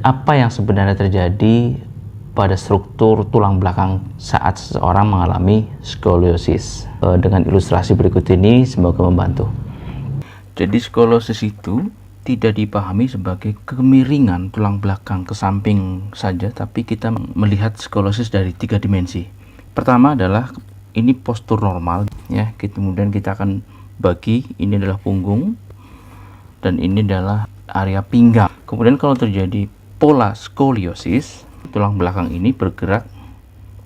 apa yang sebenarnya terjadi pada struktur tulang belakang saat seseorang mengalami skoliosis. Dengan ilustrasi berikut ini semoga membantu. Jadi skoliosis itu tidak dipahami sebagai kemiringan tulang belakang ke samping saja, tapi kita melihat skoliosis dari 3 dimensi. Pertama adalah ini postur normal ya, kemudian kita akan bagi, ini adalah punggung dan ini adalah area pinggang. Kemudian kalau terjadi pola skoliosis, tulang belakang ini bergerak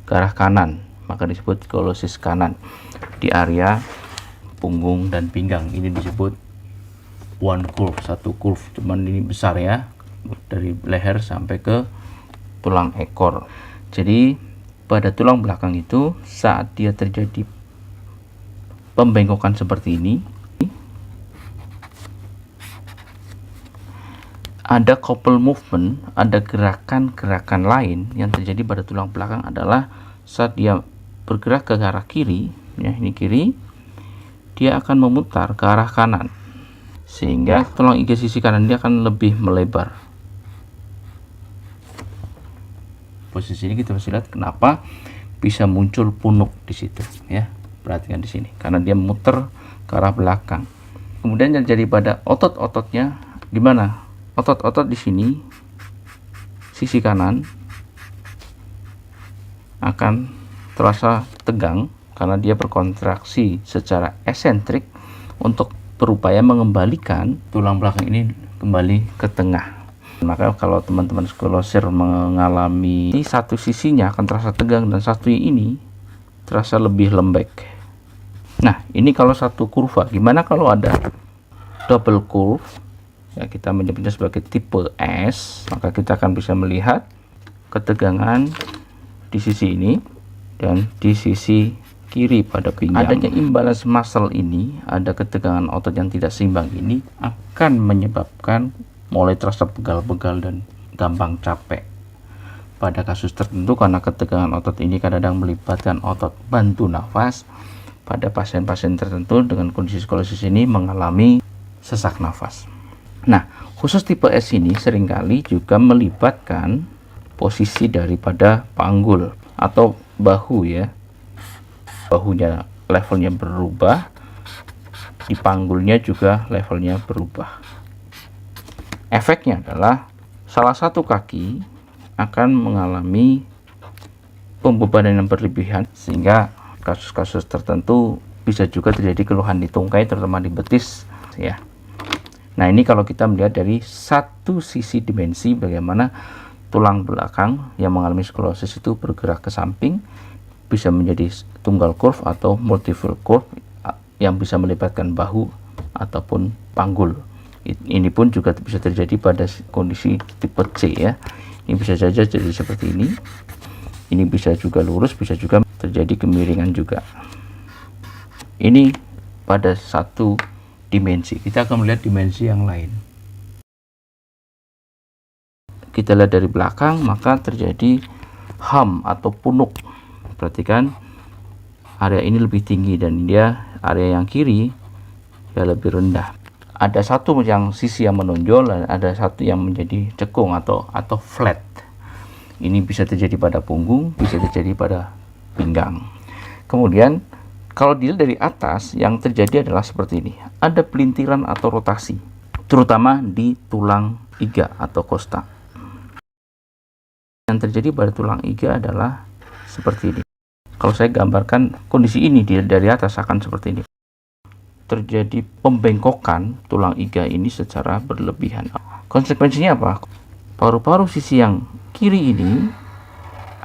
ke arah kanan, maka disebut skoliosis kanan di area punggung dan pinggang. Ini disebut one curve, satu curve, cuman ini besar ya, dari leher sampai ke tulang ekor. Jadi pada tulang belakang itu saat dia terjadi pembengkokan seperti ini, ada couple movement, ada gerakan-gerakan lain yang terjadi pada tulang belakang adalah saat dia bergerak ke arah kiri, ya ini kiri, dia akan memutar ke arah kanan, sehingga tulang iga sisi kanan dia akan lebih melebar. Posisi ini kita bisa lihat kenapa bisa muncul punuk di situ, ya. Perhatikan di sini, karena dia muter ke arah belakang. Kemudian yang terjadi pada otot-ototnya gimana? Otot-otot di sini sisi kanan akan terasa tegang karena dia berkontraksi secara esentrik untuk berupaya mengembalikan tulang belakang ini kembali ke tengah. Maka kalau teman-teman skoliosis mengalami satu sisinya akan terasa tegang dan satu ini terasa lebih lembek. Nah, ini kalau satu kurva. Gimana kalau ada double curve? Ya, kita menyebutnya sebagai tipe S, maka kita akan bisa melihat ketegangan di sisi ini dan di sisi kiri pada pinggang. Adanya imbalance muscle ini, ada ketegangan otot yang tidak seimbang ini akan menyebabkan mulai terasa pegal-pegal dan gampang capek. Pada kasus tertentu karena ketegangan otot ini kadang-kadang melibatkan otot bantu nafas, pada pasien-pasien tertentu dengan kondisi skoliosis ini mengalami sesak nafas. Nah, khusus tipe S ini seringkali juga melibatkan posisi daripada panggul atau bahu ya. Bahunya levelnya berubah, di panggulnya juga levelnya berubah. Efeknya adalah salah satu kaki akan mengalami pembebanan yang berlebihan, sehingga kasus-kasus tertentu bisa juga terjadi keluhan di tungkai, terutama di betis ya. Nah, ini kalau kita melihat dari satu sisi dimensi bagaimana tulang belakang yang mengalami skoliosis itu bergerak ke samping, bisa menjadi tunggal curve atau multiple curve yang bisa melibatkan bahu ataupun panggul. Ini pun juga bisa terjadi pada kondisi tipe C ya. Ini bisa saja jadi seperti ini. Ini bisa juga lurus, bisa juga terjadi kemiringan juga. Ini pada satu dimensi. Kita akan melihat dimensi yang lain. Kita lihat dari belakang, maka terjadi HAM atau punuk. Perhatikan, area ini lebih tinggi dan dia area yang kiri ya lebih rendah. Ada satu yang sisi yang menonjol dan ada satu yang menjadi cekung atau flat. Ini bisa terjadi pada punggung, bisa terjadi pada pinggang. Kemudian kalau dilihat dari atas, yang terjadi adalah seperti ini. Ada pelintiran atau rotasi, terutama di tulang iga atau kosta. Yang terjadi pada tulang iga adalah seperti ini. Kalau saya gambarkan kondisi ini dari atas akan seperti ini. Terjadi pembengkokan tulang iga ini secara berlebihan. Konsekuensinya apa? Paru-paru sisi yang kiri ini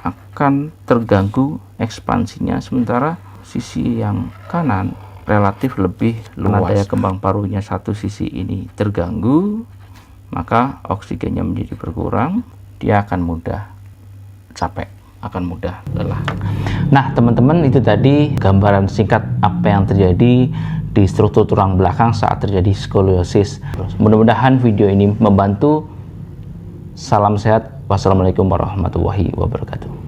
akan terganggu ekspansinya, sementara sisi yang kanan relatif lebih luas. Daya kembang parunya satu sisi ini terganggu, maka oksigennya menjadi berkurang, dia akan mudah capek, akan mudah lelah. Nah teman-teman, itu tadi gambaran singkat apa yang terjadi di struktur tulang belakang saat terjadi skoliosis. Mudah-mudahan video ini membantu. Salam sehat. Wassalamualaikum warahmatullahi wabarakatuh.